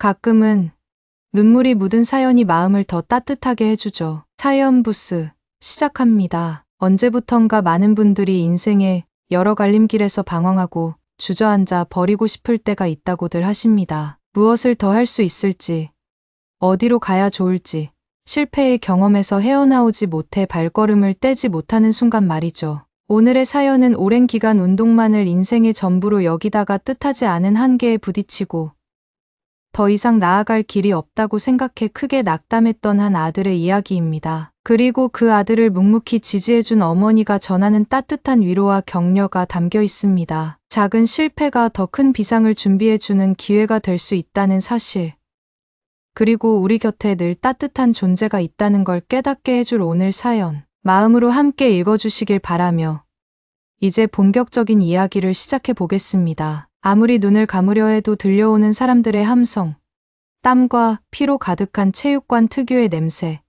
가끔은 눈물이 묻은 사연이 마음을 더 따뜻하게 해주죠. 사연 부스 시작합니다. 언제부턴가 많은 분들이 인생의 여러 갈림길에서 방황하고 주저앉아 버리고 싶을 때가 있다고들 하십니다. 무엇을 더 할 수 있을지, 어디로 가야 좋을지, 실패의 경험에서 헤어나오지 못해 발걸음을 떼지 못하는 순간 말이죠. 오늘의 사연은 오랜 기간 운동만을 인생의 전부로 여기다가 뜻하지 않은 한계에 부딪히고 더 이상 나아갈 길이 없다고 생각해 크게 낙담했던 한 아들의 이야기입니다. 그리고 그 아들을 묵묵히 지지해준 어머니가 전하는 따뜻한 위로와 격려가 담겨 있습니다. 작은 실패가 더 큰 비상을 준비해주는 기회가 될 수 있다는 사실. 그리고 우리 곁에 늘 따뜻한 존재가 있다는 걸 깨닫게 해줄 오늘 사연. 마음으로 함께 읽어주시길 바라며 이제 본격적인 이야기를 시작해 보겠습니다. 아무리 눈을 감으려 해도 들려오는 사람들의 함성, 땀과 피로 가득한 체육관 특유의 냄새,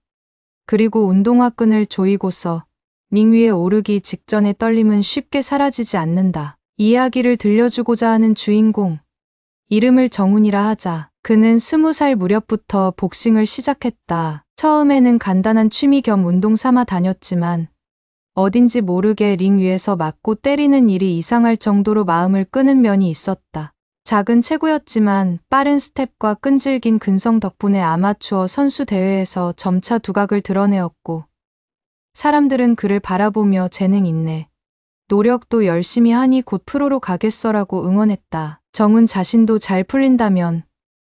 그리고 운동화 끈을 조이고서 링 위에 오르기 직전의 떨림은 쉽게 사라지지 않는다. 이야기를 들려주고자 하는 주인공, 이름을 정훈이라 하자. 그는 20살 무렵부터 복싱을 시작했다. 처음에는 간단한 취미 겸 운동 삼아 다녔지만 어딘지 모르게 링 위에서 맞고 때리는 일이 이상할 정도로 마음을 끄는 면이 있었다. 작은 체구였지만 빠른 스텝과 끈질긴 근성 덕분에 아마추어 선수 대회에서 점차 두각을 드러내었고 사람들은 그를 바라보며 재능 있네, 노력도 열심히 하니 곧 프로로 가겠어라고 응원했다. 정훈 자신도 잘 풀린다면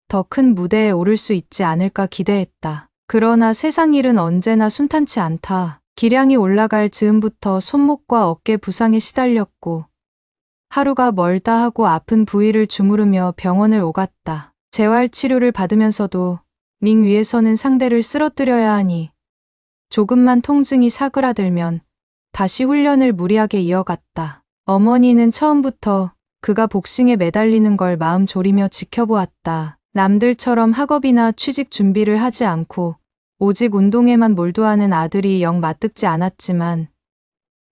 더 큰 무대에 오를 수 있지 않을까 기대했다. 그러나 세상 일은 언제나 순탄치 않다. 기량이 올라갈 즈음부터 손목과 어깨 부상에 시달렸고 하루가 멀다 하고 아픈 부위를 주무르며 병원을 오갔다. 재활 치료를 받으면서도 링 위에서는 상대를 쓰러뜨려야 하니 조금만 통증이 사그라들면 다시 훈련을 무리하게 이어갔다. 어머니는 처음부터 그가 복싱에 매달리는 걸 마음 졸이며 지켜보았다. 남들처럼 학업이나 취직 준비를 하지 않고 오직 운동에만 몰두하는 아들이 영 맞듣지 않았지만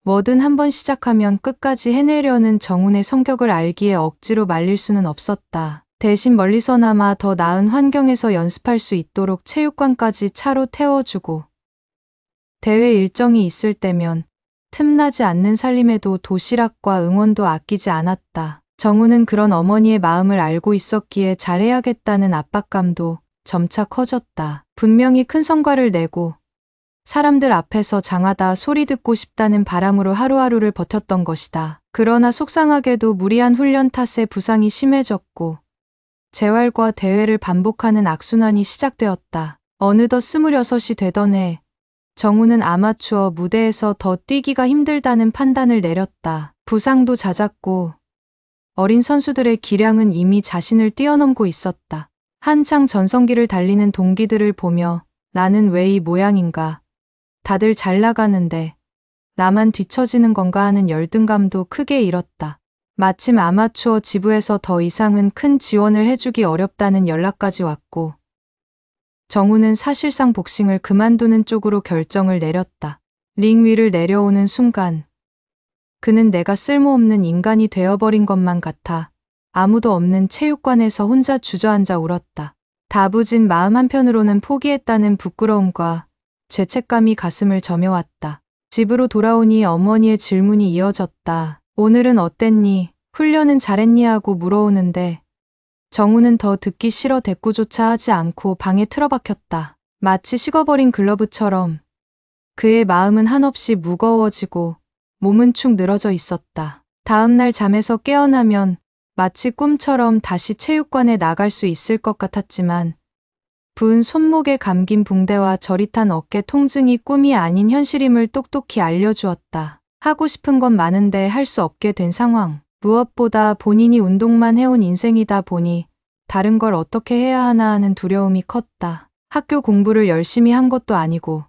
뭐든 한번 시작하면 끝까지 해내려는 정훈의 성격을 알기에 억지로 말릴 수는 없었다. 대신 멀리서나마 더 나은 환경에서 연습할 수 있도록 체육관까지 차로 태워주고 대회 일정이 있을 때면 틈나지 않는 살림에도 도시락과 응원도 아끼지 않았다. 정훈은 그런 어머니의 마음을 알고 있었기에 잘해야겠다는 압박감도 점차 커졌다. 분명히 큰 성과를 내고 사람들 앞에서 장하다 소리 듣고 싶다는 바람으로 하루하루를 버텼던 것이다. 그러나 속상하게도 무리한 훈련 탓에 부상이 심해졌고 재활과 대회를 반복하는 악순환이 시작되었다. 어느덧 26이 되던 해 정훈은 아마추어 무대에서 더 뛰기가 힘들다는 판단을 내렸다. 부상도 잦았고 어린 선수들의 기량은 이미 자신을 뛰어넘고 있었다. 한창 전성기를 달리는 동기들을 보며 나는 왜 이 모양인가, 다들 잘 나가는데 나만 뒤처지는 건가 하는 열등감도 크게 잃었다. 마침 아마추어 지부에서 더 이상은 큰 지원을 해주기 어렵다는 연락까지 왔고 정훈은 사실상 복싱을 그만두는 쪽으로 결정을 내렸다. 링 위를 내려오는 순간 그는 내가 쓸모없는 인간이 되어버린 것만 같아 아무도 없는 체육관에서 혼자 주저앉아 울었다. 다부진 마음 한편으로는 포기했다는 부끄러움과 죄책감이 가슴을 저며왔다. 집으로 돌아오니 어머니의 질문이 이어졌다. 오늘은 어땠니? 훈련은 잘했니? 하고 물어오는데 정훈은 더 듣기 싫어 대꾸조차 하지 않고 방에 틀어박혔다. 마치 식어버린 글러브처럼 그의 마음은 한없이 무거워지고 몸은 축 늘어져 있었다. 다음날 잠에서 깨어나면 마치 꿈처럼 다시 체육관에 나갈 수 있을 것 같았지만 부은 손목에 감긴 붕대와 저릿한 어깨 통증이 꿈이 아닌 현실임을 똑똑히 알려주었다. 하고 싶은 건 많은데 할 수 없게 된 상황. 무엇보다 본인이 운동만 해온 인생이다 보니 다른 걸 어떻게 해야 하나 하는 두려움이 컸다. 학교 공부를 열심히 한 것도 아니고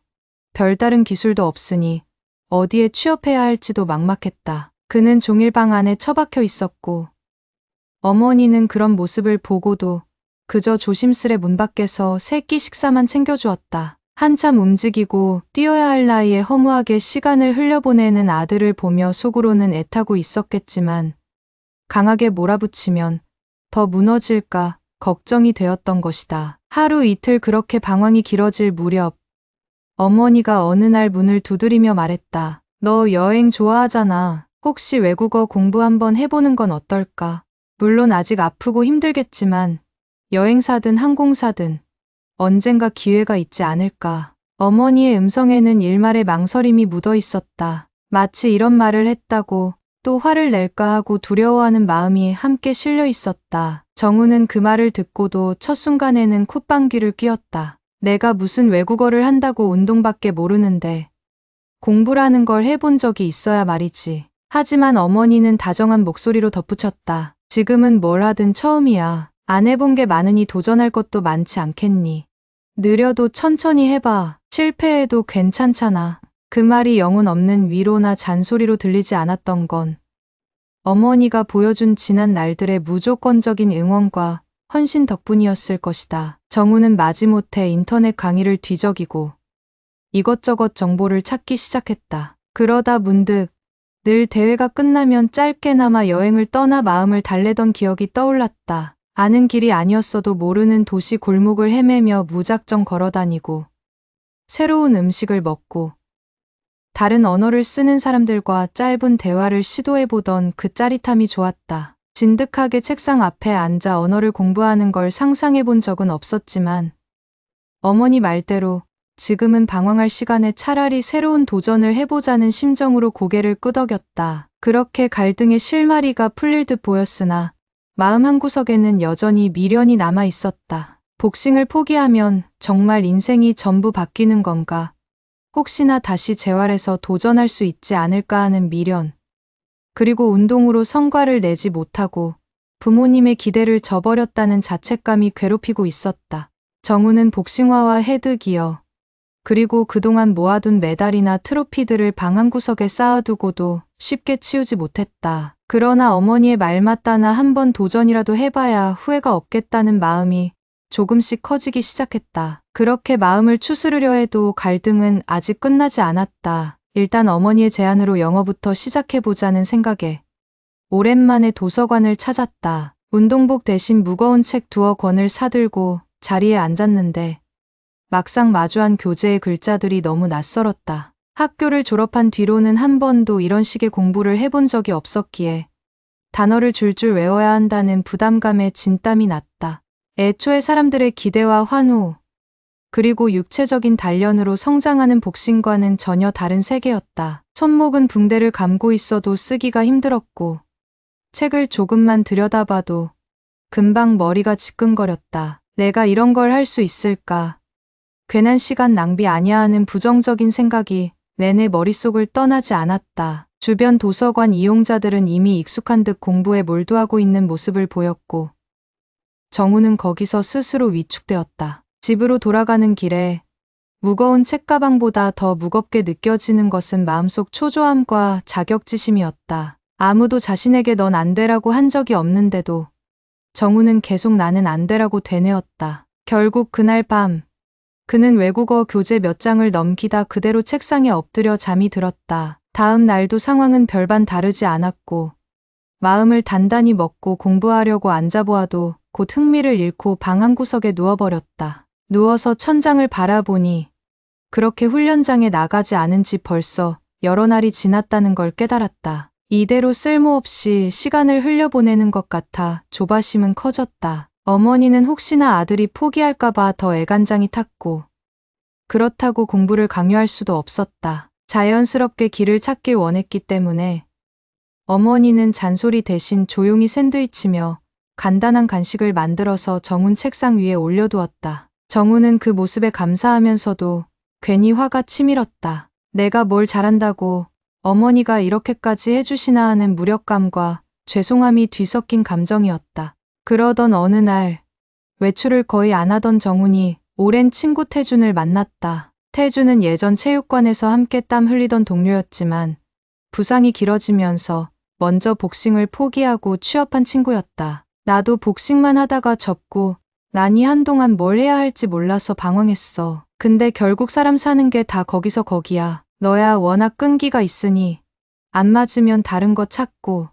별다른 기술도 없으니 어디에 취업해야 할지도 막막했다. 그는 종일 방 안에 처박혀 있었고 어머니는 그런 모습을 보고도 그저 조심스레 문 밖에서 세 끼 식사만 챙겨주었다. 한참 움직이고 뛰어야 할 나이에 허무하게 시간을 흘려보내는 아들을 보며 속으로는 애타고 있었겠지만 강하게 몰아붙이면 더 무너질까 걱정이 되었던 것이다. 하루 이틀 그렇게 방황이 길어질 무렵 어머니가 어느 날 문을 두드리며 말했다. 너 여행 좋아하잖아. 혹시 외국어 공부 한번 해보는 건 어떨까? 물론 아직 아프고 힘들겠지만 여행사든 항공사든 언젠가 기회가 있지 않을까. 어머니의 음성에는 일말의 망설임이 묻어 있었다. 마치 이런 말을 했다고 또 화를 낼까 하고 두려워하는 마음이 함께 실려 있었다. 정우는 그 말을 듣고도 첫 순간에는 콧방귀를 뀌었다. 내가 무슨 외국어를 한다고 운동밖에 모르는데 공부라는 걸 해본 적이 있어야 말이지. 하지만 어머니는 다정한 목소리로 덧붙였다. 지금은 뭘 하든 처음이야. 안 해본 게 많으니 도전할 것도 많지 않겠니? 느려도 천천히 해봐. 실패해도 괜찮잖아. 그 말이 영혼 없는 위로나 잔소리로 들리지 않았던 건 어머니가 보여준 지난 날들의 무조건적인 응원과 헌신 덕분이었을 것이다. 정우는 마지못해 인터넷 강의를 뒤적이고 이것저것 정보를 찾기 시작했다. 그러다 문득 늘 대회가 끝나면 짧게나마 여행을 떠나 마음을 달래던 기억이 떠올랐다. 아는 길이 아니었어도 모르는 도시 골목을 헤매며 무작정 걸어다니고 새로운 음식을 먹고 다른 언어를 쓰는 사람들과 짧은 대화를 시도해보던 그 짜릿함이 좋았다. 진득하게 책상 앞에 앉아 언어를 공부하는 걸 상상해본 적은 없었지만 어머니 말대로 지금은 방황할 시간에 차라리 새로운 도전을 해보자는 심정으로 고개를 끄덕였다. 그렇게 갈등의 실마리가 풀릴 듯 보였으나 마음 한구석에는 여전히 미련이 남아 있었다. 복싱을 포기하면 정말 인생이 전부 바뀌는 건가? 혹시나 다시 재활해서 도전할 수 있지 않을까 하는 미련. 그리고 운동으로 성과를 내지 못하고 부모님의 기대를 저버렸다는 자책감이 괴롭히고 있었다. 정우는 복싱화와 헤드기어, 그리고 그동안 모아둔 메달이나 트로피들을 방 한구석에 쌓아두고도 쉽게 치우지 못했다. 그러나 어머니의 말 맞다나 한번 도전이라도 해봐야 후회가 없겠다는 마음이 조금씩 커지기 시작했다. 그렇게 마음을 추스르려 해도 갈등은 아직 끝나지 않았다. 일단 어머니의 제안으로 영어부터 시작해보자는 생각에 오랜만에 도서관을 찾았다. 운동복 대신 무거운 책 두어 권을 사들고 자리에 앉았는데 막상 마주한 교재의 글자들이 너무 낯설었다. 학교를 졸업한 뒤로는 한 번도 이런 식의 공부를 해본 적이 없었기에 단어를 줄줄 외워야 한다는 부담감에 진땀이 났다. 애초에 사람들의 기대와 환호, 그리고 육체적인 단련으로 성장하는 복싱과는 전혀 다른 세계였다. 손목은 붕대를 감고 있어도 쓰기가 힘들었고 책을 조금만 들여다봐도 금방 머리가 지끈거렸다. 내가 이런 걸 할 수 있을까? 괜한 시간 낭비 아니야 하는 부정적인 생각이 내내 머릿속을 떠나지 않았다. 주변 도서관 이용자들은 이미 익숙한 듯 공부에 몰두하고 있는 모습을 보였고 정우는 거기서 스스로 위축되었다. 집으로 돌아가는 길에 무거운 책가방보다 더 무겁게 느껴지는 것은 마음속 초조함과 자격지심이었다. 아무도 자신에게 넌 안 되라고 한 적이 없는데도 정우는 계속 나는 안 되라고 되뇌었다. 결국 그날 밤 그는 외국어 교재 몇 장을 넘기다 그대로 책상에 엎드려 잠이 들었다. 다음 날도 상황은 별반 다르지 않았고 마음을 단단히 먹고 공부하려고 앉아보아도 곧 흥미를 잃고 방 한구석에 누워버렸다. 누워서 천장을 바라보니 그렇게 훈련장에 나가지 않은 지 벌써 여러 날이 지났다는 걸 깨달았다. 이대로 쓸모없이 시간을 흘려보내는 것 같아 조바심은 커졌다. 어머니는 혹시나 아들이 포기할까봐 더 애간장이 탔고 그렇다고 공부를 강요할 수도 없었다. 자연스럽게 길을 찾길 원했기 때문에 어머니는 잔소리 대신 조용히 샌드위치며 간단한 간식을 만들어서 정훈 책상 위에 올려두었다. 정훈은 그 모습에 감사하면서도 괜히 화가 치밀었다. 내가 뭘 잘한다고 어머니가 이렇게까지 해주시나 하는 무력감과 죄송함이 뒤섞인 감정이었다. 그러던 어느 날 외출을 거의 안 하던 정훈이 오랜 친구 태준을 만났다. 태준은 예전 체육관에서 함께 땀 흘리던 동료였지만 부상이 길어지면서 먼저 복싱을 포기하고 취업한 친구였다. 나도 복싱만 하다가 접고 나니 한동안 뭘 해야 할지 몰라서 방황했어. 근데 결국 사람 사는 게 다 거기서 거기야. 너야 워낙 끈기가 있으니 안 맞으면 다른 거 찾고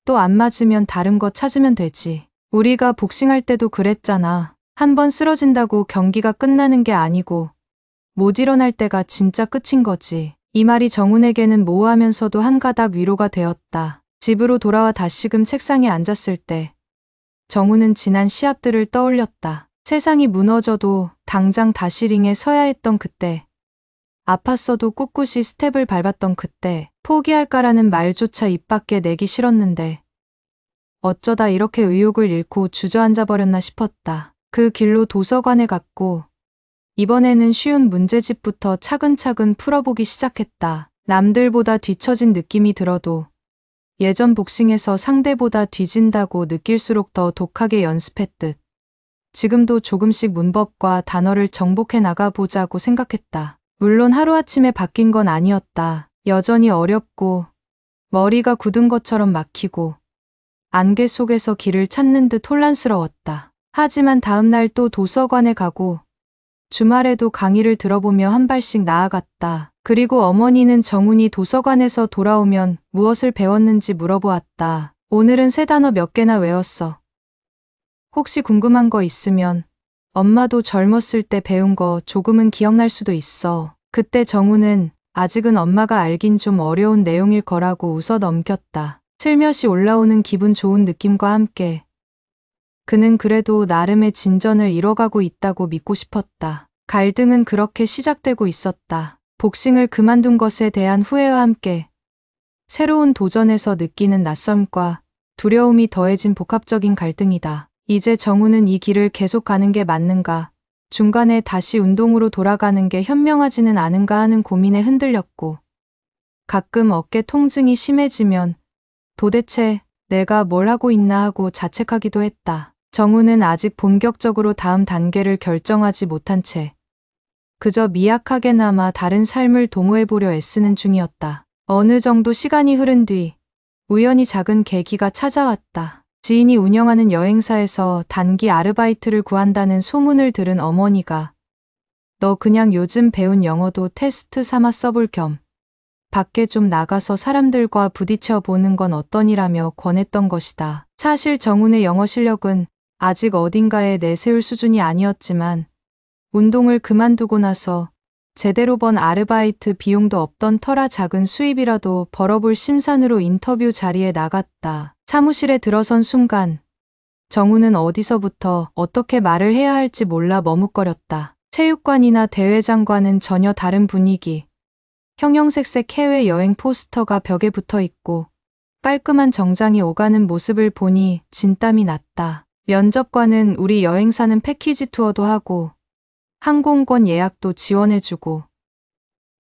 또 안 맞으면 다른 거 찾으면 되지. 우리가 복싱할 때도 그랬잖아. 한 번 쓰러진다고 경기가 끝나는 게 아니고 못 일어날 때가 진짜 끝인 거지. 이 말이 정훈에게는 모호하면서도 한 가닥 위로가 되었다. 집으로 돌아와 다시금 책상에 앉았을 때 정훈은 지난 시합들을 떠올렸다. 세상이 무너져도 당장 다시 링에 서야 했던 그때, 아팠어도 꿋꿋이 스텝을 밟았던 그때, 포기할까라는 말조차 입 밖에 내기 싫었는데 어쩌다 이렇게 의욕을 잃고 주저앉아 버렸나 싶었다. 그 길로 도서관에 갔고 이번에는 쉬운 문제집부터 차근차근 풀어보기 시작했다. 남들보다 뒤처진 느낌이 들어도 예전 복싱에서 상대보다 뒤진다고 느낄수록 더 독하게 연습했듯 지금도 조금씩 문법과 단어를 정복해 나가보자고 생각했다. 물론 하루아침에 바뀐 건 아니었다. 여전히 어렵고 머리가 굳은 것처럼 막히고 안개 속에서 길을 찾는 듯 혼란스러웠다. 하지만 다음날 또 도서관에 가고 주말에도 강의를 들어보며 한 발씩 나아갔다. 그리고 어머니는 정훈이 도서관에서 돌아오면 무엇을 배웠는지 물어보았다. 오늘은 새 단어 몇 개나 외웠어. 혹시 궁금한 거 있으면 엄마도 젊었을 때 배운 거 조금은 기억날 수도 있어. 그때 정훈은 아직은 엄마가 알긴 좀 어려운 내용일 거라고 웃어 넘겼다. 슬며시 올라오는 기분 좋은 느낌과 함께 그는 그래도 나름의 진전을 이뤄가고 있다고 믿고 싶었다. 갈등은 그렇게 시작되고 있었다. 복싱을 그만둔 것에 대한 후회와 함께 새로운 도전에서 느끼는 낯섦과 두려움이 더해진 복합적인 갈등이다. 이제 정훈은 이 길을 계속 가는 게 맞는가, 중간에 다시 운동으로 돌아가는 게 현명하지는 않은가 하는 고민에 흔들렸고 가끔 어깨 통증이 심해지면 도대체 내가 뭘 하고 있나 하고 자책하기도 했다. 정훈은 아직 본격적으로 다음 단계를 결정하지 못한 채 그저 미약하게나마 다른 삶을 도모해보려 애쓰는 중이었다. 어느 정도 시간이 흐른 뒤 우연히 작은 계기가 찾아왔다. 지인이 운영하는 여행사에서 단기 아르바이트를 구한다는 소문을 들은 어머니가 너 그냥 요즘 배운 영어도 테스트 삼아 써볼 겸 밖에 좀 나가서 사람들과 부딪혀 보는 건 어떠니라며 권했던 것이다. 사실 정훈의 영어 실력은 아직 어딘가에 내세울 수준이 아니었지만 운동을 그만두고 나서 제대로 번 아르바이트 비용도 없던 터라 작은 수입이라도 벌어볼 심산으로 인터뷰 자리에 나갔다. 사무실에 들어선 순간 정훈은 어디서부터 어떻게 말을 해야 할지 몰라 머뭇거렸다. 체육관이나 대회장과는 전혀 다른 분위기. 형형색색 해외여행 포스터가 벽에 붙어 있고 깔끔한 정장이 오가는 모습을 보니 진땀이 났다. 면접관은 우리 여행사는 패키지 투어도 하고 항공권 예약도 지원해주고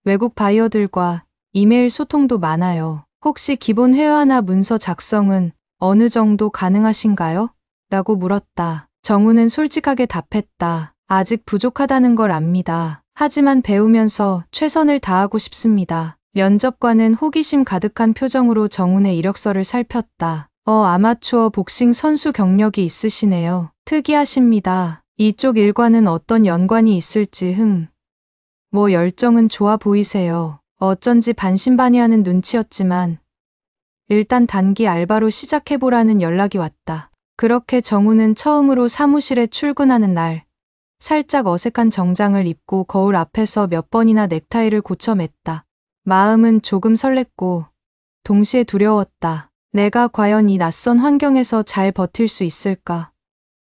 외국 바이어들과 이메일 소통도 많아요. 혹시 기본 회화나 문서 작성은 어느 정도 가능하신가요? 라고 물었다. 정훈은 솔직하게 답했다. 아직 부족하다는 걸 압니다. 하지만 배우면서 최선을 다하고 싶습니다. 면접관은 호기심 가득한 표정으로 정훈의 이력서를 살폈다. 아마추어 복싱 선수 경력이 있으시네요. 특이하십니다. 이쪽 일과는 어떤 연관이 있을지 뭐 열정은 좋아 보이세요. 어쩐지 반신반의하는 눈치였지만 일단 단기 알바로 시작해보라는 연락이 왔다. 그렇게 정훈은 처음으로 사무실에 출근하는 날 살짝 어색한 정장을 입고 거울 앞에서 몇 번이나 넥타이를 고쳐 맸다. 마음은 조금 설렜고 동시에 두려웠다. 내가 과연 이 낯선 환경에서 잘 버틸 수 있을까?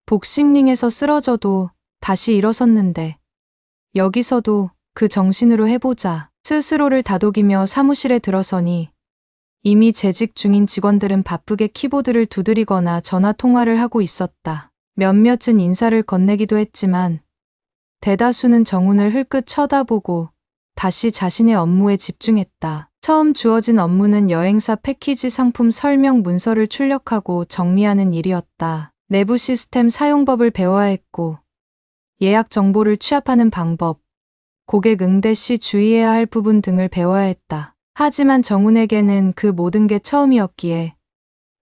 복싱링에서 쓰러져도 다시 일어섰는데 여기서도 그 정신으로 해보자. 스스로를 다독이며 사무실에 들어서니 이미 재직 중인 직원들은 바쁘게 키보드를 두드리거나 전화 통화를 하고 있었다. 몇몇은 인사를 건네기도 했지만 대다수는 정훈을 흘끗 쳐다보고 다시 자신의 업무에 집중했다. 처음 주어진 업무는 여행사 패키지 상품 설명 문서를 출력하고 정리하는 일이었다. 내부 시스템 사용법을 배워야 했고 예약 정보를 취합하는 방법, 고객 응대 시 주의해야 할 부분 등을 배워야 했다. 하지만 정훈에게는 그 모든 게 처음이었기에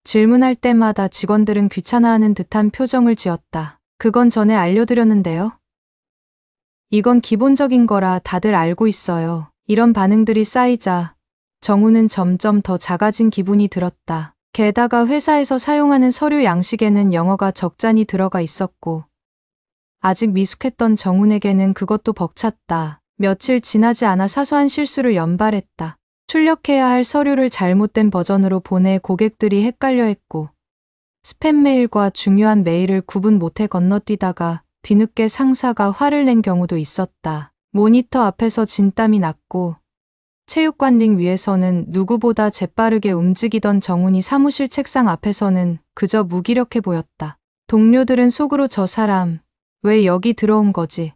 질문할 때마다 직원들은 귀찮아하는 듯한 표정을 지었다. 그건 전에 알려드렸는데요. 이건 기본적인 거라 다들 알고 있어요. 이런 반응들이 쌓이자 정훈은 점점 더 작아진 기분이 들었다. 게다가 회사에서 사용하는 서류 양식에는 영어가 적잖이 들어가 있었고 아직 미숙했던 정훈에게는 그것도 벅찼다. 며칠 지나지 않아 사소한 실수를 연발했다. 출력해야 할 서류를 잘못된 버전으로 보내 고객들이 헷갈려했고 스팸 메일과 중요한 메일을 구분 못해 건너뛰다가 뒤늦게 상사가 화를 낸 경우도 있었다. 모니터 앞에서 진땀이 났고 체육관 링 위에서는 누구보다 재빠르게 움직이던 정훈이 사무실 책상 앞에서는 그저 무기력해 보였다. 동료들은 속으로 저 사람 왜 여기 들어온 거지?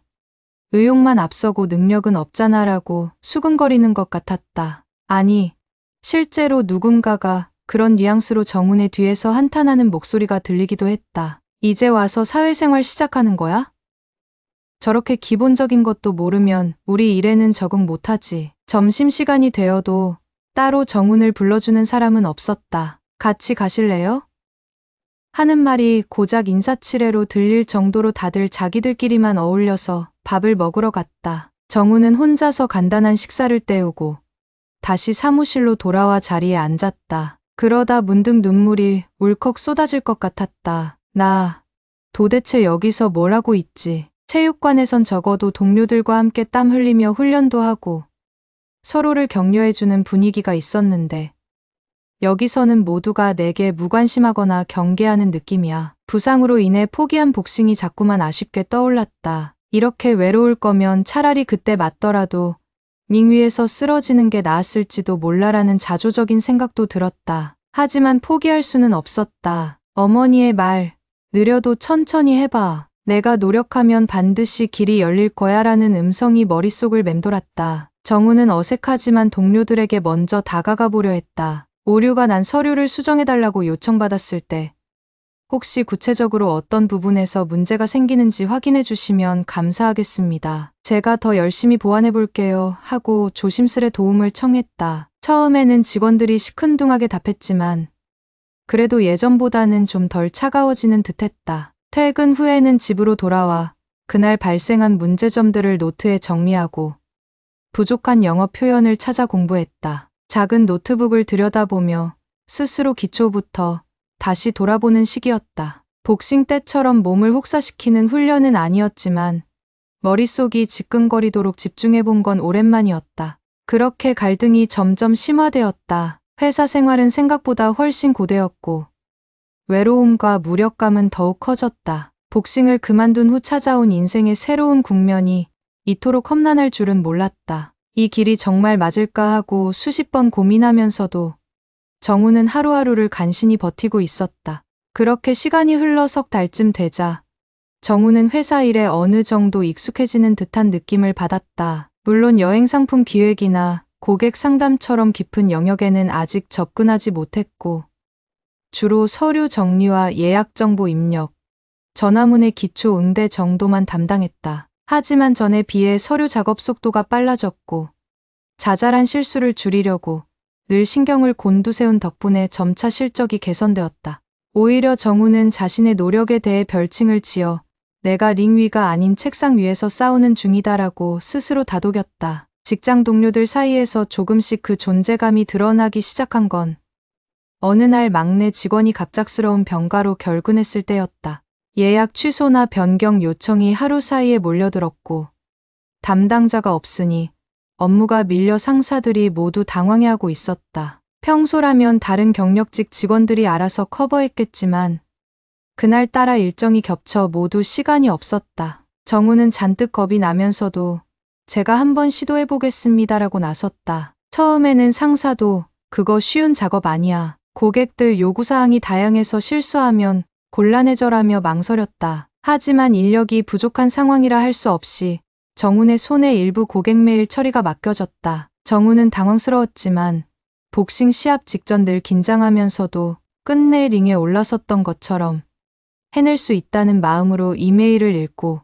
의욕만 앞서고 능력은 없잖아라고 수근거리는 것 같았다. 아니, 실제로 누군가가 그런 뉘앙스로 정훈의 뒤에서 한탄하는 목소리가 들리기도 했다. 이제 와서 사회생활 시작하는 거야? 저렇게 기본적인 것도 모르면 우리 일에는 적응 못하지. 점심시간이 되어도 따로 정훈을 불러주는 사람은 없었다. 같이 가실래요? 하는 말이 고작 인사치레로 들릴 정도로 다들 자기들끼리만 어울려서 밥을 먹으러 갔다. 정훈은 혼자서 간단한 식사를 때우고 다시 사무실로 돌아와 자리에 앉았다. 그러다 문득 눈물이 울컥 쏟아질 것 같았다. 나 도대체 여기서 뭘 하고 있지? 체육관에선 적어도 동료들과 함께 땀 흘리며 훈련도 하고 서로를 격려해주는 분위기가 있었는데 여기서는 모두가 내게 무관심하거나 경계하는 느낌이야. 부상으로 인해 포기한 복싱이 자꾸만 아쉽게 떠올랐다. 이렇게 외로울 거면 차라리 그때 맞더라도 링 위에서 쓰러지는 게 나았을지도 몰라라는 자조적인 생각도 들었다. 하지만 포기할 수는 없었다. 어머니의 말, 느려도 천천히 해봐. 내가 노력하면 반드시 길이 열릴 거야 라는 음성이 머릿속을 맴돌았다. 정훈은 어색하지만 동료들에게 먼저 다가가 보려 했다. 오류가 난 서류를 수정해달라고 요청받았을 때 혹시 구체적으로 어떤 부분에서 문제가 생기는지 확인해 주시면 감사하겠습니다. 제가 더 열심히 보완해 볼게요 하고 조심스레 도움을 청했다. 처음에는 직원들이 시큰둥하게 답했지만 그래도 예전보다는 좀 덜 차가워지는 듯했다. 퇴근 후에는 집으로 돌아와 그날 발생한 문제점들을 노트에 정리하고 부족한 영어 표현을 찾아 공부했다. 작은 노트북을 들여다보며 스스로 기초부터 다시 돌아보는 시기였다. 복싱 때처럼 몸을 혹사시키는 훈련은 아니었지만 머릿속이 지끈거리도록 집중해본 건 오랜만이었다. 그렇게 갈등이 점점 심화되었다. 회사 생활은 생각보다 훨씬 고되었고 외로움과 무력감은 더욱 커졌다. 복싱을 그만둔 후 찾아온 인생의 새로운 국면이 이토록 험난할 줄은 몰랐다. 이 길이 정말 맞을까 하고 수십 번 고민하면서도 정훈은 하루하루를 간신히 버티고 있었다. 그렇게 시간이 흘러 석 달쯤 되자 정훈은 회사 일에 어느 정도 익숙해지는 듯한 느낌을 받았다. 물론 여행 상품 기획이나 고객 상담처럼 깊은 영역에는 아직 접근하지 못했고 주로 서류 정리와 예약 정보 입력, 전화문의 기초 응대 정도만 담당했다. 하지만 전에 비해 서류 작업 속도가 빨라졌고 자잘한 실수를 줄이려고 늘 신경을 곤두세운 덕분에 점차 실적이 개선되었다. 오히려 정훈은 자신의 노력에 대해 별칭을 지어 내가 링 위가 아닌 책상 위에서 싸우는 중이다라고 스스로 다독였다. 직장 동료들 사이에서 조금씩 그 존재감이 드러나기 시작한 건 어느 날 막내 직원이 갑작스러운 병가로 결근했을 때였다. 예약 취소나 변경 요청이 하루 사이에 몰려들었고 담당자가 없으니 업무가 밀려 상사들이 모두 당황해하고 있었다. 평소라면 다른 경력직 직원들이 알아서 커버했겠지만 그날따라 일정이 겹쳐 모두 시간이 없었다. 정훈은 잔뜩 겁이 나면서도 제가 한번 시도해보겠습니다라고 나섰다. 처음에는 상사도 그거 쉬운 작업 아니야. 고객들 요구사항이 다양해서 실수하면 곤란해져라며 망설였다. 하지만 인력이 부족한 상황이라 할 수 없이 정훈의 손에 일부 고객 메일 처리가 맡겨졌다. 정훈은 당황스러웠지만 복싱 시합 직전 늘 긴장하면서도 끝내 링에 올라섰던 것처럼 해낼 수 있다는 마음으로 이메일을 읽고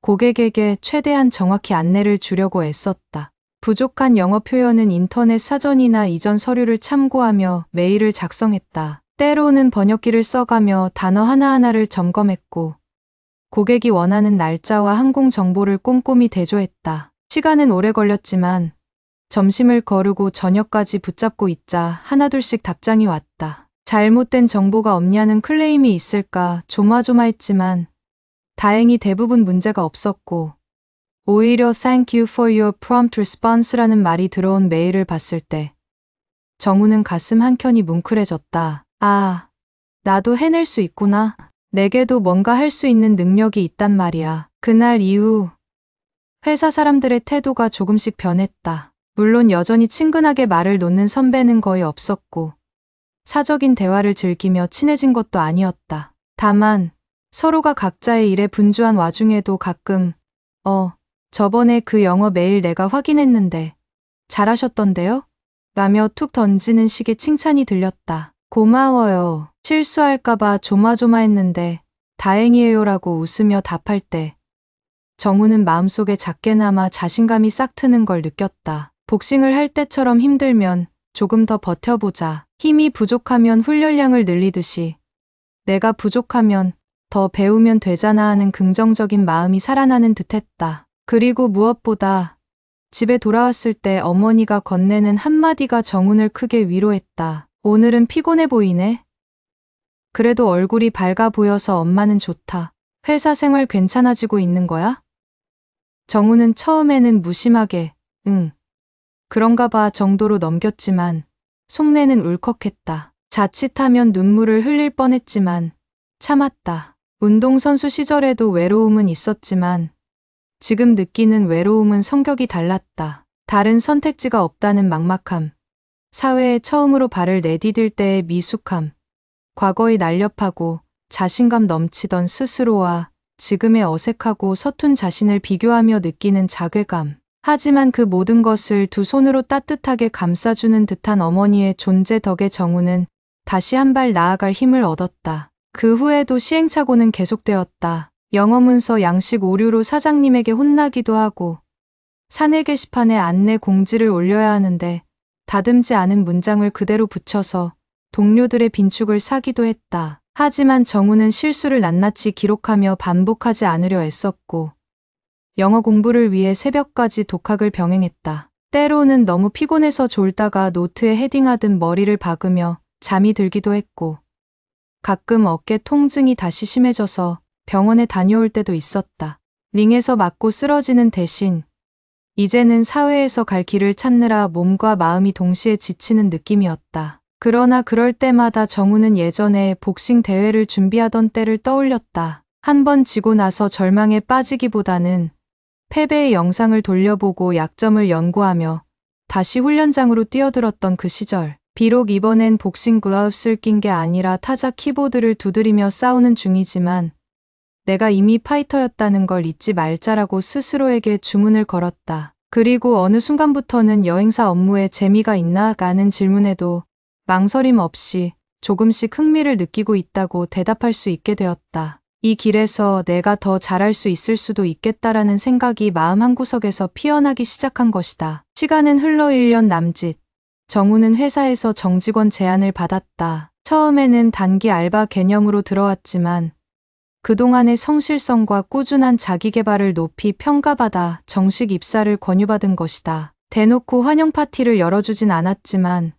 고객에게 최대한 정확히 안내를 주려고 애썼다. 부족한 영어 표현은 인터넷 사전이나 이전 서류를 참고하며 메일을 작성했다. 때로는 번역기를 써가며 단어 하나하나를 점검했고 고객이 원하는 날짜와 항공 정보를 꼼꼼히 대조했다. 시간은 오래 걸렸지만 점심을 거르고 저녁까지 붙잡고 있자 하나둘씩 답장이 왔다. 잘못된 정보가 없냐는 클레임이 있을까 조마조마했지만 다행히 대부분 문제가 없었고 오히려 Thank you for your prompt response라는 말이 들어온 메일을 봤을 때 정우는 가슴 한켠이 뭉클해졌다. 아, 나도 해낼 수 있구나. 내게도 뭔가 할 수 있는 능력이 있단 말이야. 그날 이후 회사 사람들의 태도가 조금씩 변했다. 물론 여전히 친근하게 말을 놓는 선배는 거의 없었고 사적인 대화를 즐기며 친해진 것도 아니었다. 다만 서로가 각자의 일에 분주한 와중에도 가끔 저번에 그 영어 메일 내가 확인했는데 잘하셨던데요? 라며 툭 던지는 식의 칭찬이 들렸다. 고마워요. 실수할까봐 조마조마했는데 다행이에요라고 웃으며 답할 때 정우는 마음속에 작게나마 자신감이 싹 트는 걸 느꼈다. 복싱을 할 때처럼 힘들면 조금 더 버텨보자. 힘이 부족하면 훈련량을 늘리듯이 내가 부족하면 더 배우면 되잖아 하는 긍정적인 마음이 살아나는 듯했다. 그리고 무엇보다 집에 돌아왔을 때 어머니가 건네는 한마디가 정운을 크게 위로했다. 오늘은 피곤해 보이네. 그래도 얼굴이 밝아 보여서 엄마는 좋다. 회사 생활 괜찮아지고 있는 거야? 정우는 처음에는 무심하게 응, 그런가 봐 정도로 넘겼지만 속내는 울컥했다. 자칫하면 눈물을 흘릴 뻔했지만 참았다. 운동선수 시절에도 외로움은 있었지만 지금 느끼는 외로움은 성격이 달랐다. 다른 선택지가 없다는 막막함, 사회에 처음으로 발을 내디딜 때의 미숙함, 과거의 날렵하고 자신감 넘치던 스스로와 지금의 어색하고 서툰 자신을 비교하며 느끼는 자괴감. 하지만 그 모든 것을 두 손으로 따뜻하게 감싸주는 듯한 어머니의 존재 덕에 정우는 다시 한 발 나아갈 힘을 얻었다. 그 후에도 시행착오는 계속되었다. 영어 문서 양식 오류로 사장님에게 혼나기도 하고 사내 게시판에 안내 공지를 올려야 하는데 다듬지 않은 문장을 그대로 붙여서 동료들의 빈축을 사기도 했다. 하지만 정우는 실수를 낱낱이 기록하며 반복하지 않으려 애썼고 영어 공부를 위해 새벽까지 독학을 병행했다. 때로는 너무 피곤해서 졸다가 노트에 헤딩하듯 머리를 박으며 잠이 들기도 했고 가끔 어깨 통증이 다시 심해져서 병원에 다녀올 때도 있었다. 링에서 맞고 쓰러지는 대신 이제는 사회에서 갈 길을 찾느라 몸과 마음이 동시에 지치는 느낌이었다. 그러나 그럴 때마다 정우는 예전에 복싱 대회를 준비하던 때를 떠올렸다. 한 번 지고 나서 절망에 빠지기보다는 패배의 영상을 돌려보고 약점을 연구하며 다시 훈련장으로 뛰어들었던 그 시절. 비록 이번엔 복싱 글러브스를 낀 게 아니라 타자 키보드를 두드리며 싸우는 중이지만 내가 이미 파이터였다는 걸 잊지 말자라고 스스로에게 주문을 걸었다. 그리고 어느 순간부터는 여행사 업무에 재미가 있나? 라는 질문에도 망설임 없이 조금씩 흥미를 느끼고 있다고 대답할 수 있게 되었다. 이 길에서 내가 더 잘할 수 있을 수도 있겠다라는 생각이 마음 한구석에서 피어나기 시작한 것이다. 시간은 흘러 1년 남짓. 정우는 회사에서 정직원 제안을 받았다. 처음에는 단기 알바 개념으로 들어왔지만 그동안의 성실성과 꾸준한 자기개발을 높이 평가받아 정식 입사를 권유받은 것이다. 대놓고 환영 파티를 열어주진 않았지만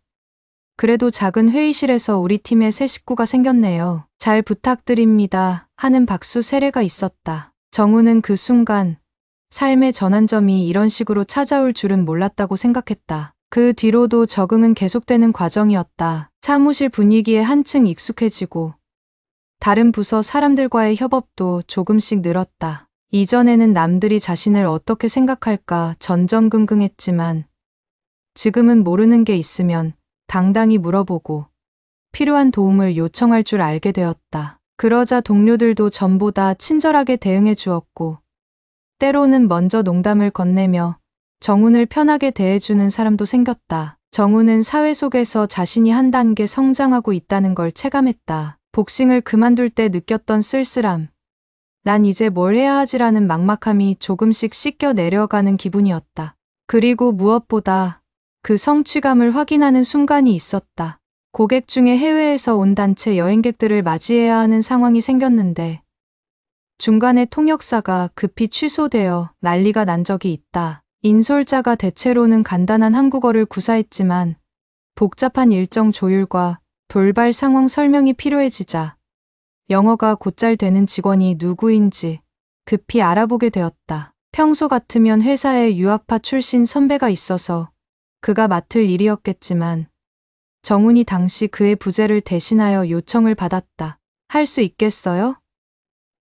그래도 작은 회의실에서 우리 팀에 새 식구가 생겼네요. 잘 부탁드립니다. 하는 박수 세례가 있었다. 정우는 그 순간 삶의 전환점이 이런 식으로 찾아올 줄은 몰랐다고 생각했다. 그 뒤로도 적응은 계속되는 과정이었다. 사무실 분위기에 한층 익숙해지고 다른 부서 사람들과의 협업도 조금씩 늘었다. 이전에는 남들이 자신을 어떻게 생각할까 전전긍긍했지만 지금은 모르는 게 있으면 당당히 물어보고 필요한 도움을 요청할 줄 알게 되었다. 그러자 동료들도 전보다 친절하게 대응해 주었고 때로는 먼저 농담을 건네며 정운을 편하게 대해주는 사람도 생겼다. 정우는 사회 속에서 자신이 한 단계 성장하고 있다는 걸 체감했다. 복싱을 그만둘 때 느꼈던 쓸쓸함. 난 이제 뭘 해야 하지라는 막막함이 조금씩 씻겨 내려가는 기분이었다. 그리고 무엇보다 그 성취감을 확인하는 순간이 있었다. 고객 중에 해외에서 온 단체 여행객들을 맞이해야 하는 상황이 생겼는데 중간에 통역사가 급히 취소되어 난리가 난 적이 있다. 인솔자가 대체로는 간단한 한국어를 구사했지만 복잡한 일정 조율과 돌발 상황 설명이 필요해지자 영어가 곧잘 되는 직원이 누구인지 급히 알아보게 되었다. 평소 같으면 회사에 유학파 출신 선배가 있어서 그가 맡을 일이었겠지만 정훈이 당시 그의 부재를 대신하여 요청을 받았다. 할 수 있겠어요?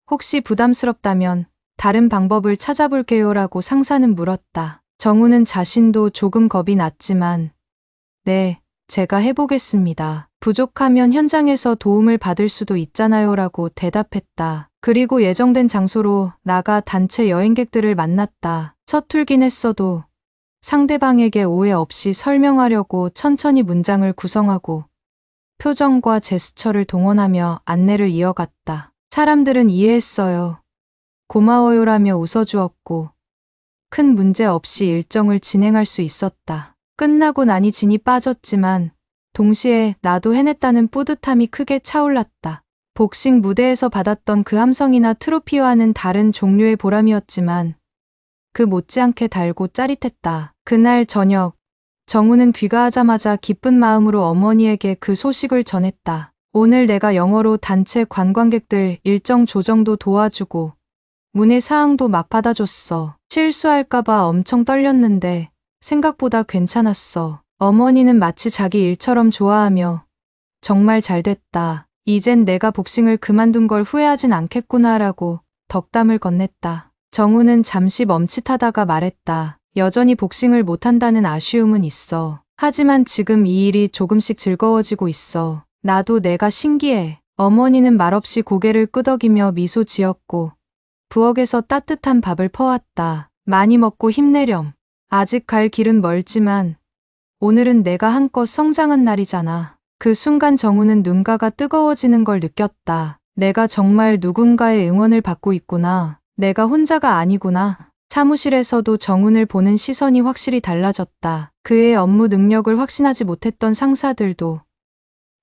혹시 부담스럽다면 다른 방법을 찾아볼게요라고 상사는 물었다. 정훈은 자신도 조금 겁이 났지만 네, 제가 해보겠습니다. 부족하면 현장에서 도움을 받을 수도 있잖아요라고 대답했다. 그리고 예정된 장소로 나가 단체 여행객들을 만났다. 서툴긴 했어도 상대방에게 오해 없이 설명하려고 천천히 문장을 구성하고 표정과 제스처를 동원하며 안내를 이어갔다. 사람들은 이해했어요. 고마워요라며 웃어주었고 큰 문제 없이 일정을 진행할 수 있었다. 끝나고 나니 진이 빠졌지만 동시에 나도 해냈다는 뿌듯함이 크게 차올랐다. 복싱 무대에서 받았던 그 함성이나 트로피와는 다른 종류의 보람이었지만 그 못지않게 달고 짜릿했다. 그날 저녁 정우는 귀가하자마자 기쁜 마음으로 어머니에게 그 소식을 전했다. 오늘 내가 영어로 단체 관광객들 일정 조정도 도와주고 문의 사항도 막 받아줬어. 실수할까봐 엄청 떨렸는데 생각보다 괜찮았어. 어머니는 마치 자기 일처럼 좋아하며 정말 잘 됐다. 이젠 내가 복싱을 그만둔 걸 후회하진 않겠구나라고 덕담을 건넸다. 정우는 잠시 멈칫하다가 말했다. 여전히 복싱을 못한다는 아쉬움은 있어. 하지만 지금 이 일이 조금씩 즐거워지고 있어. 나도 내가 신기해. 어머니는 말없이 고개를 끄덕이며 미소 지었고 부엌에서 따뜻한 밥을 퍼왔다. 많이 먹고 힘내렴. 아직 갈 길은 멀지만 오늘은 내가 한껏 성장한 날이잖아. 그 순간 정우는 눈가가 뜨거워지는 걸 느꼈다. 내가 정말 누군가의 응원을 받고 있구나. 내가 혼자가 아니구나. 사무실에서도 정훈을 보는 시선이 확실히 달라졌다. 그의 업무 능력을 확신하지 못했던 상사들도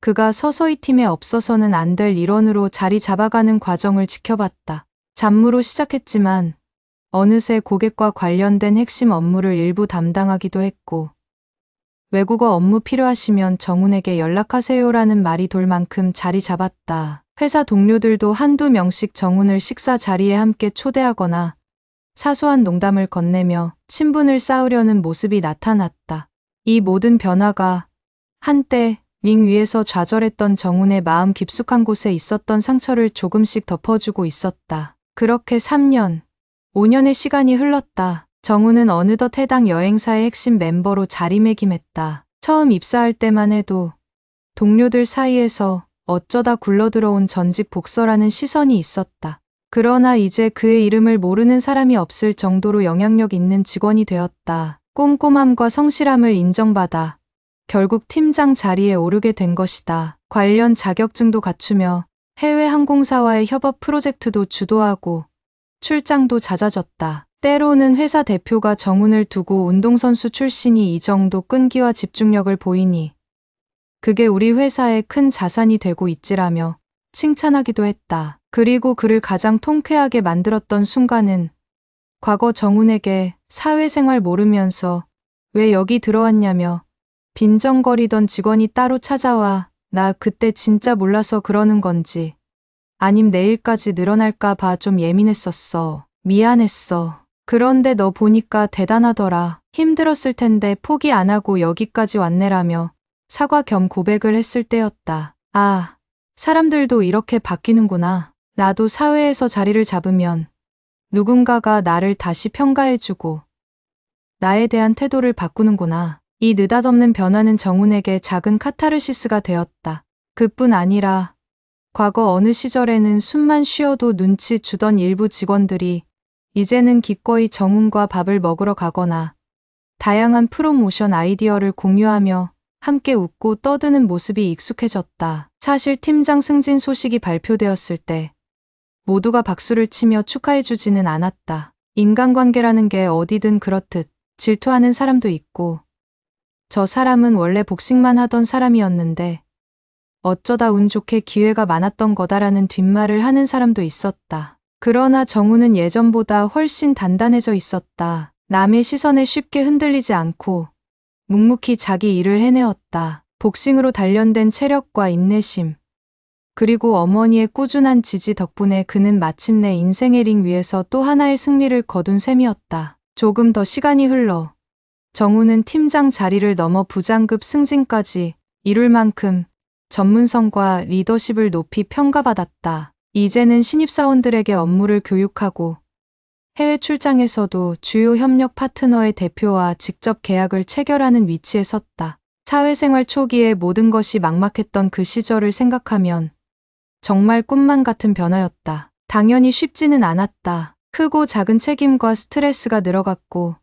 그가 서서히 팀에 없어서는 안 될 일원으로 자리 잡아가는 과정을 지켜봤다. 잡무로 시작했지만 어느새 고객과 관련된 핵심 업무를 일부 담당하기도 했고 외국어 업무 필요하시면 정훈에게 연락하세요라는 말이 돌 만큼 자리 잡았다. 회사 동료들도 한두 명씩 정훈을 식사 자리에 함께 초대하거나 사소한 농담을 건네며 친분을 쌓으려는 모습이 나타났다. 이 모든 변화가 한때 링 위에서 좌절했던 정훈의 마음 깊숙한 곳에 있었던 상처를 조금씩 덮어주고 있었다. 그렇게 3년, 5년의 시간이 흘렀다. 정훈은 어느덧 해당 여행사의 핵심 멤버로 자리매김했다. 처음 입사할 때만 해도 동료들 사이에서 어쩌다 굴러들어온 전직 복서라는 시선이 있었다. 그러나 이제 그의 이름을 모르는 사람이 없을 정도로 영향력 있는 직원이 되었다. 꼼꼼함과 성실함을 인정받아 결국 팀장 자리에 오르게 된 것이다. 관련 자격증도 갖추며 해외 항공사와의 협업 프로젝트도 주도하고 출장도 잦아졌다. 때로는 회사 대표가 정훈을 두고 운동선수 출신이 이 정도 끈기와 집중력을 보이니 그게 우리 회사의 큰 자산이 되고 있지라며 칭찬하기도 했다. 그리고 그를 가장 통쾌하게 만들었던 순간은 과거 정훈에게 사회생활 모르면서 왜 여기 들어왔냐며 빈정거리던 직원이 따로 찾아와 나 그때 진짜 몰라서 그러는 건지 아님 내일까지 늘어날까 봐 좀 예민했었어. 미안했어. 그런데 너 보니까 대단하더라. 힘들었을 텐데 포기 안 하고 여기까지 왔네라며 사과 겸 고백을 했을 때였다. 아, 사람들도 이렇게 바뀌는구나. 나도 사회에서 자리를 잡으면 누군가가 나를 다시 평가해주고 나에 대한 태도를 바꾸는구나. 이 느닷없는 변화는 정훈에게 작은 카타르시스가 되었다. 그뿐 아니라 과거 어느 시절에는 숨만 쉬어도 눈치 주던 일부 직원들이 이제는 기꺼이 정훈과 밥을 먹으러 가거나 다양한 프로모션 아이디어를 공유하며 함께 웃고 떠드는 모습이 익숙해졌다. 사실 팀장 승진 소식이 발표되었을 때 모두가 박수를 치며 축하해주지는 않았다. 인간관계라는 게 어디든 그렇듯 질투하는 사람도 있고 저 사람은 원래 복싱만 하던 사람이었는데 어쩌다 운 좋게 기회가 많았던 거다라는 뒷말을 하는 사람도 있었다. 그러나 정훈은 예전보다 훨씬 단단해져 있었다. 남의 시선에 쉽게 흔들리지 않고 묵묵히 자기 일을 해내었다. 복싱으로 단련된 체력과 인내심, 그리고 어머니의 꾸준한 지지 덕분에 그는 마침내 인생의 링 위에서 또 하나의 승리를 거둔 셈이었다. 조금 더 시간이 흘러 정우는 팀장 자리를 넘어 부장급 승진까지 이룰 만큼 전문성과 리더십을 높이 평가받았다. 이제는 신입사원들에게 업무를 교육하고 해외 출장에서도 주요 협력 파트너의 대표와 직접 계약을 체결하는 위치에 섰다. 사회생활 초기에 모든 것이 막막했던 그 시절을 생각하면 정말 꿈만 같은 변화였다. 당연히 쉽지는 않았다. 크고 작은 책임과 스트레스가 늘어갔고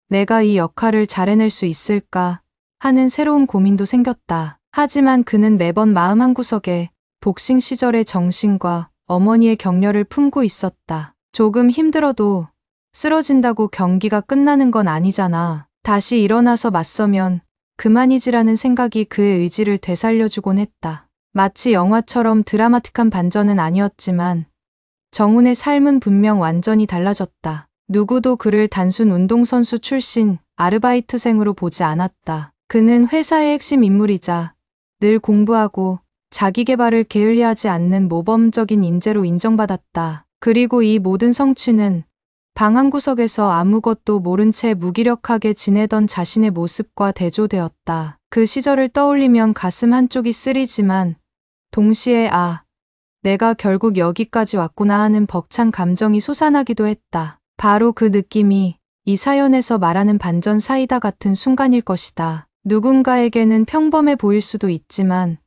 내가 이 역할을 잘 해낼 수 있을까 하는 새로운 고민도 생겼다. 하지만 그는 매번 마음 한구석에 복싱 시절의 정신과 어머니의 격려를 품고 있었다. 조금 힘들어도 쓰러진다고 경기가 끝나는 건 아니잖아. 다시 일어나서 맞서면 그만이지라는 생각이 그의 의지를 되살려주곤 했다. 마치 영화처럼 드라마틱한 반전은 아니었지만 정훈의 삶은 분명 완전히 달라졌다. 누구도 그를 단순 운동선수 출신 아르바이트생으로 보지 않았다. 그는 회사의 핵심 인물이자 늘 공부하고 자기 개발을 게을리하지 않는 모범적인 인재로 인정받았다. 그리고 이 모든 성취는 방 한구석에서 아무것도 모른 채 무기력하게 지내던 자신의 모습과 대조되었다. 그 시절을 떠올리면 가슴 한쪽이 쓰리지만 동시에 내가 결국 여기까지 왔구나 하는 벅찬 감정이 솟아나기도 했다. 바로 그 느낌이 이 사연에서 말하는 반전 사이다 같은 순간일 것이다. 누군가에게는 평범해 보일 수도 있지만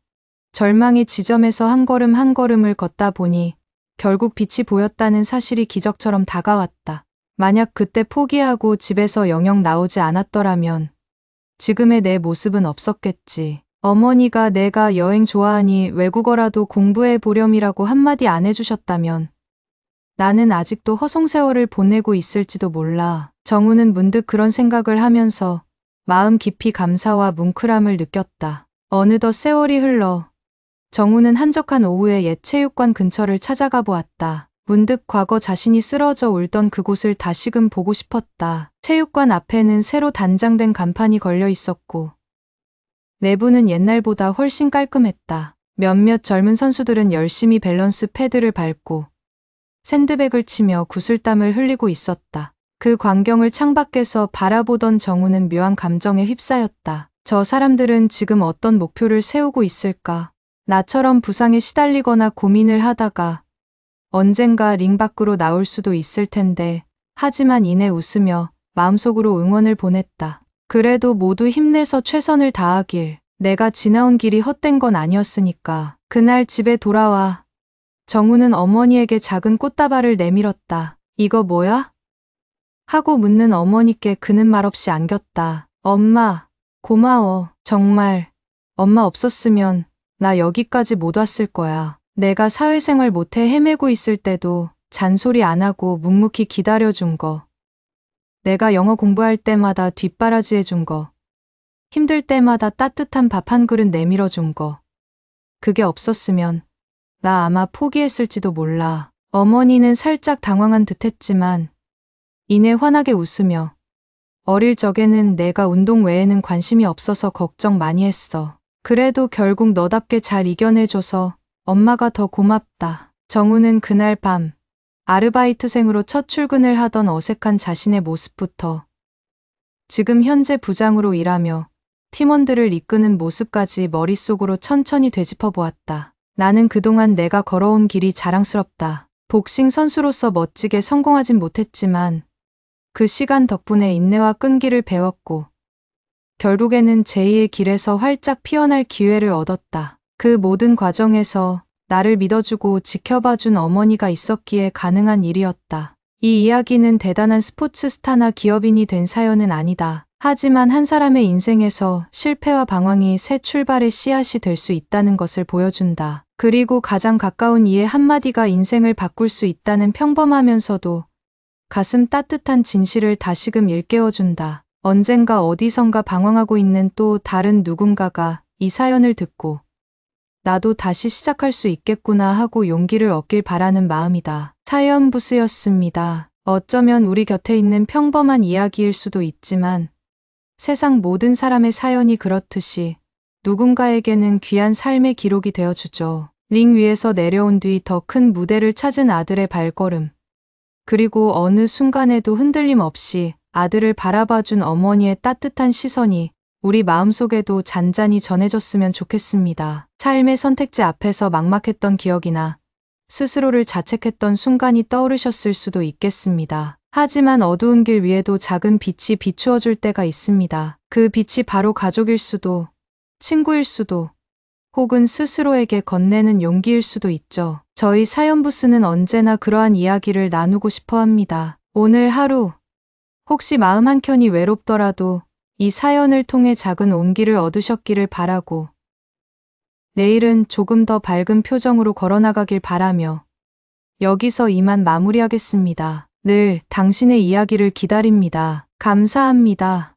절망의 지점에서 한 걸음 한 걸음을 걷다 보니 결국 빛이 보였다는 사실이 기적처럼 다가왔다. 만약 그때 포기하고 집에서 영영 나오지 않았더라면 지금의 내 모습은 없었겠지. 어머니가 내가 여행 좋아하니 외국어라도 공부해 보렴이라고 한마디 안 해주셨다면 나는 아직도 허송세월을 보내고 있을지도 몰라. 정우는 문득 그런 생각을 하면서 마음 깊이 감사와 뭉클함을 느꼈다. 어느덧 세월이 흘러 정우는 한적한 오후에 옛 체육관 근처를 찾아가 보았다. 문득 과거 자신이 쓰러져 울던 그곳을 다시금 보고 싶었다. 체육관 앞에는 새로 단장된 간판이 걸려 있었고 내부는 옛날보다 훨씬 깔끔했다. 몇몇 젊은 선수들은 열심히 밸런스 패드를 밟고 샌드백을 치며 구슬땀을 흘리고 있었다. 그 광경을 창밖에서 바라보던 정우는 묘한 감정에 휩싸였다. 저 사람들은 지금 어떤 목표를 세우고 있을까? 나처럼 부상에 시달리거나 고민을 하다가 언젠가 링 밖으로 나올 수도 있을 텐데 하지만 이내 웃으며 마음속으로 응원을 보냈다. 그래도 모두 힘내서 최선을 다하길. 내가 지나온 길이 헛된 건 아니었으니까. 그날 집에 돌아와 정우는 어머니에게 작은 꽃다발을 내밀었다. 이거 뭐야? 하고 묻는 어머니께 그는 말없이 안겼다. 엄마, 고마워. 정말 엄마 없었으면 나 여기까지 못 왔을 거야. 내가 사회생활 못해 헤매고 있을 때도 잔소리 안 하고 묵묵히 기다려준 거. 내가 영어 공부할 때마다 뒷바라지 해준 거. 힘들 때마다 따뜻한 밥 한 그릇 내밀어준 거. 그게 없었으면 나 아마 포기했을지도 몰라. 어머니는 살짝 당황한 듯 했지만 이내 환하게 웃으며 어릴 적에는 내가 운동 외에는 관심이 없어서 걱정 많이 했어. 그래도 결국 너답게 잘 이겨내줘서 엄마가 더 고맙다. 정우는 그날 밤 아르바이트생으로 첫 출근을 하던 어색한 자신의 모습부터 지금 현재 부장으로 일하며 팀원들을 이끄는 모습까지 머릿속으로 천천히 되짚어 보았다. 나는 그동안 내가 걸어온 길이 자랑스럽다. 복싱 선수로서 멋지게 성공하진 못했지만 그 시간 덕분에 인내와 끈기를 배웠고 결국에는 제2의 길에서 활짝 피어날 기회를 얻었다. 그 모든 과정에서 나를 믿어주고 지켜봐준 어머니가 있었기에 가능한 일이었다. 이 이야기는 대단한 스포츠 스타나 기업인이 된 사연은 아니다. 하지만 한 사람의 인생에서 실패와 방황이 새 출발의 씨앗이 될 수 있다는 것을 보여준다. 그리고 가장 가까운 이의 한마디가 인생을 바꿀 수 있다는 평범하면서도 가슴 따뜻한 진실을 다시금 일깨워준다. 언젠가 어디선가 방황하고 있는 또 다른 누군가가 이 사연을 듣고 나도 다시 시작할 수 있겠구나 하고 용기를 얻길 바라는 마음이다. 사연 부스였습니다. 어쩌면 우리 곁에 있는 평범한 이야기일 수도 있지만 세상 모든 사람의 사연이 그렇듯이 누군가에게는 귀한 삶의 기록이 되어주죠. 링 위에서 내려온 뒤 더 큰 무대를 찾은 아들의 발걸음. 그리고 어느 순간에도 흔들림 없이 아들을 바라봐준 어머니의 따뜻한 시선이 우리 마음속에도 잔잔히 전해졌으면 좋겠습니다. 삶의 선택지 앞에서 막막했던 기억이나 스스로를 자책했던 순간이 떠오르셨을 수도 있겠습니다. 하지만 어두운 길 위에도 작은 빛이 비추어줄 때가 있습니다. 그 빛이 바로 가족일 수도, 친구일 수도, 혹은 스스로에게 건네는 용기일 수도 있죠. 저희 사연부스는 언제나 그러한 이야기를 나누고 싶어 합니다. 오늘 하루, 혹시 마음 한켠이 외롭더라도 이 사연을 통해 작은 온기를 얻으셨기를 바라고, 내일은 조금 더 밝은 표정으로 걸어나가길 바라며 여기서 이만 마무리하겠습니다. 늘 당신의 이야기를 기다립니다. 감사합니다.